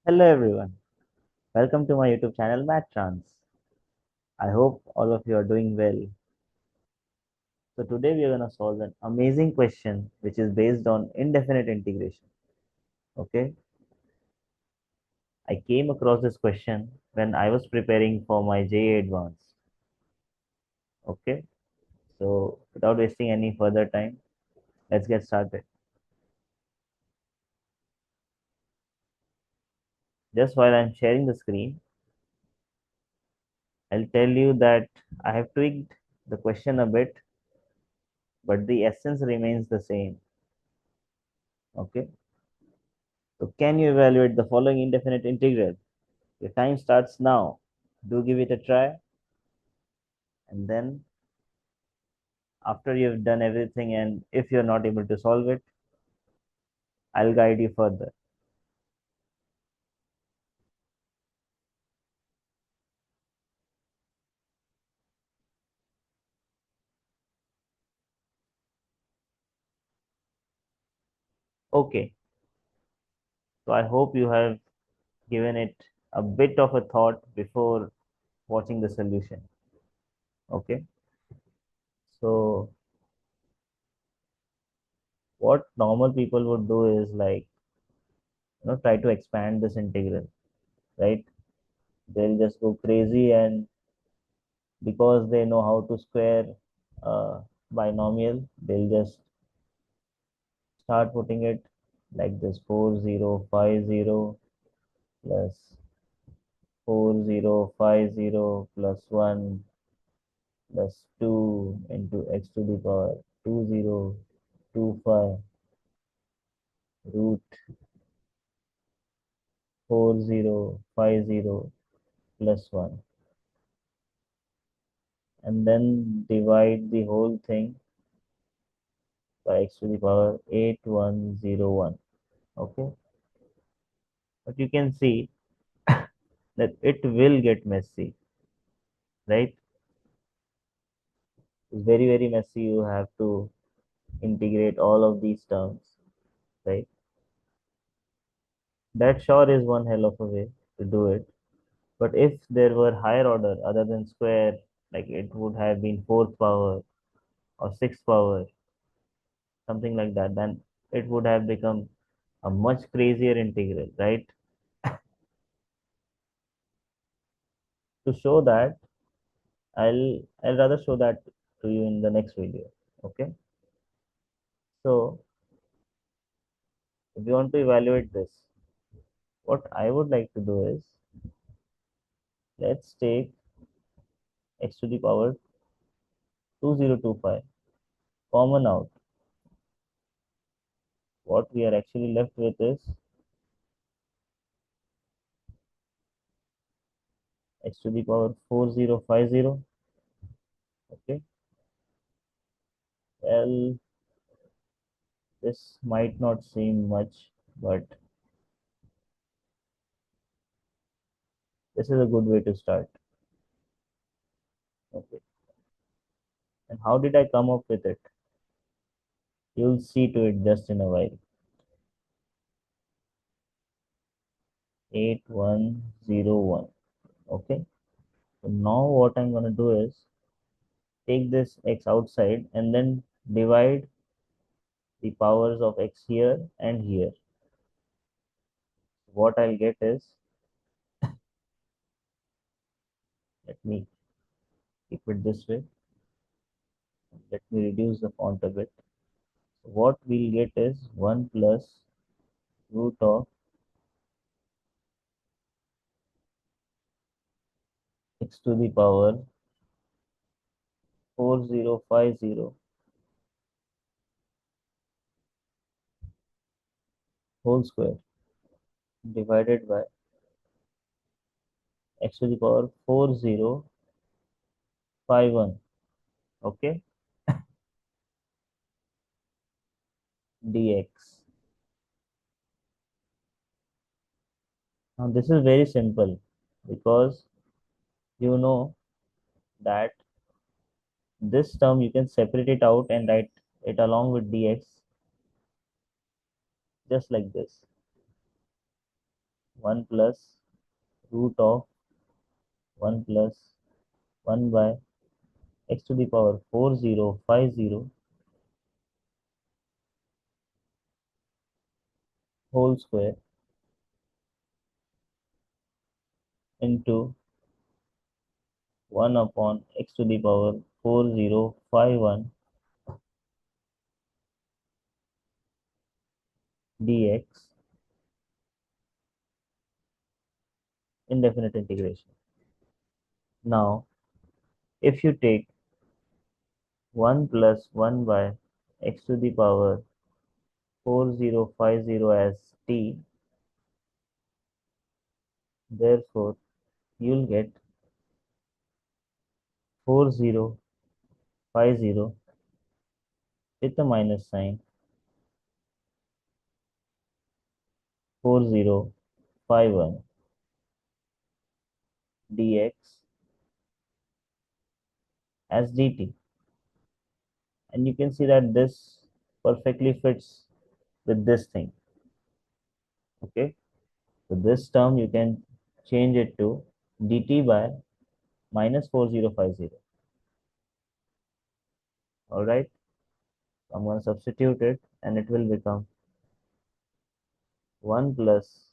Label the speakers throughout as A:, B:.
A: Hello everyone, welcome to my YouTube channel Trance. I hope all of you are doing well. So today we are going to solve an amazing question which is based on indefinite integration. Okay, I came across this question when I was preparing for my JEE Advanced. Okay, so without wasting any further time, let's get started. Just while I'm sharing the screen, I'll tell you that I have tweaked the question a bit, but the essence remains the same. Okay, so can you evaluate the following indefinite integral? Your time starts now. Do give it a try. And then, after you've done everything, and if you're not able to solve it, I'll guide you further. Okay. So, I hope you have given it a bit of a thought before watching the solution. Okay. So, what normal people would do is like, try to expand this integral, right? They'll just go crazy, and because they know how to square uh, binomial, they'll just start putting it like this: 4050 plus 4050 plus 1 plus 2 into x to the power 2025 root 4050 plus 1, and then divide the whole thing by x to the power 8101. Okay, but you can see that it will get messy, right? It's very messy. You have to integrate all of these terms, right? That sure is one hell of a way to do it. But if there were higher order other than square, like it would have been fourth power or sixth power, something like that, then it would have become a much crazier integral, right? To show that, I'll rather show that to you in the next video. Okay. So if you want to evaluate this, what I would like to do is let's take x to the power 2025 common out. What we are actually left with is x to the power 4050. Okay. Well, this might not seem much, but this is a good way to start. Okay. And how did I come up with it? You'll see to it just in a while. 8101. Okay. So now what I'm going to do is take this x outside and then divide the powers of x here and here. What I'll get is, let me keep it this way. Let me reduce the font a bit. So what we'll get is 1 plus root of x to the power 4050 whole square divided by x to the power 4051. Okay, dx. Now this is very simple because you know that this term you can separate it out and write it along with dx just like this. 1 plus root of 1 plus 1 by x to the power 4050 whole square into 1 upon x to the power 4051 dx indefinite integration. Now, if you take 1 plus 1 by x to the power 4050 as t, therefore you'll get 4050 with a minus sign 4051 dx as dt. And you can see that this perfectly fits with this thing. Okay, so this term you can change it to dt by minus 4050. All right, so I'm going to substitute it and it will become 1 plus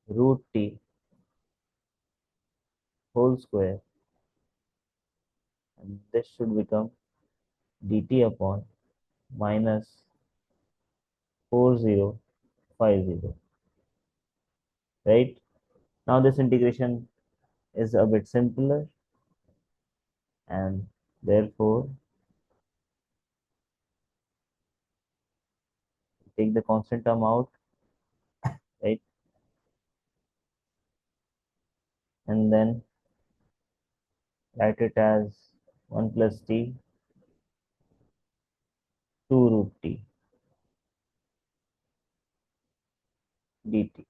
A: root t whole square, and this should become dt upon minus 4050. Right, now this integration is a bit simpler, and therefore take the constant term out, right, and then write it as 1 plus t 2 root t dt.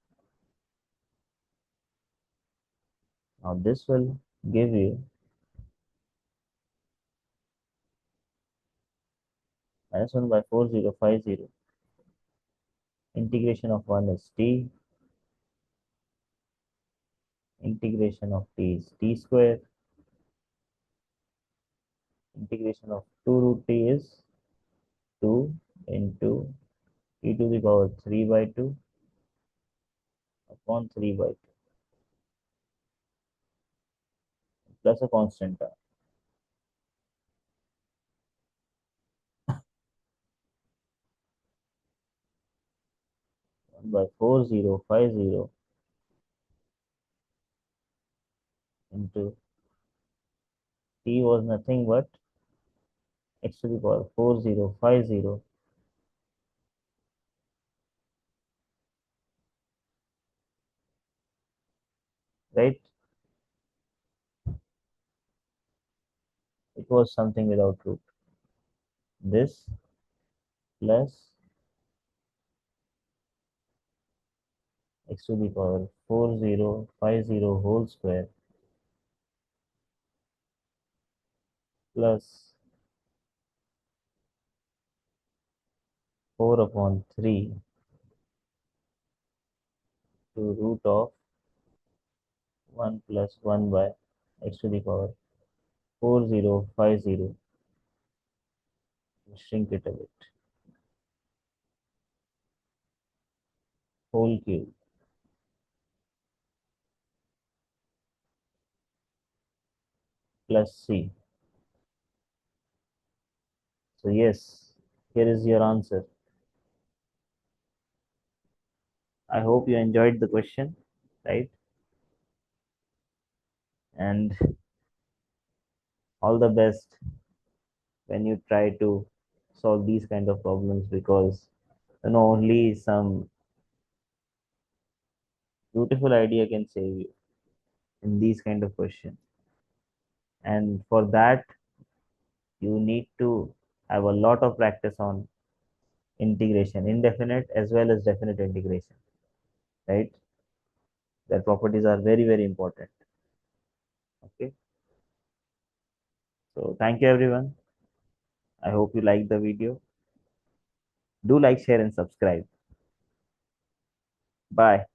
A: Now this will give you minus 1 by 4050. Integration of 1 is t. Integration of t is t square. Integration of 2 root t is 2 into e to the power 3 by 2 upon 3 by 2 plus a constant term. 1 by 4050 into t was nothing but x to the power 4050, right? It was something without root. This plus x to the power 4050 whole square plus 4 upon 3 to root of 1 plus 1 by x to the power 4050. Shrink it a bit. Whole cube plus c. So yes, here is your answer. I hope you enjoyed the question, right? And all the best when you try to solve these kind of problems, because only some beautiful idea can save you in these kind of questions. And for that, you need to have a lot of practice on integration, indefinite as well as definite integration, right? Their properties are very, very important. Okay. So thank you everyone. I hope you like the video. Do like, share, and subscribe. Bye.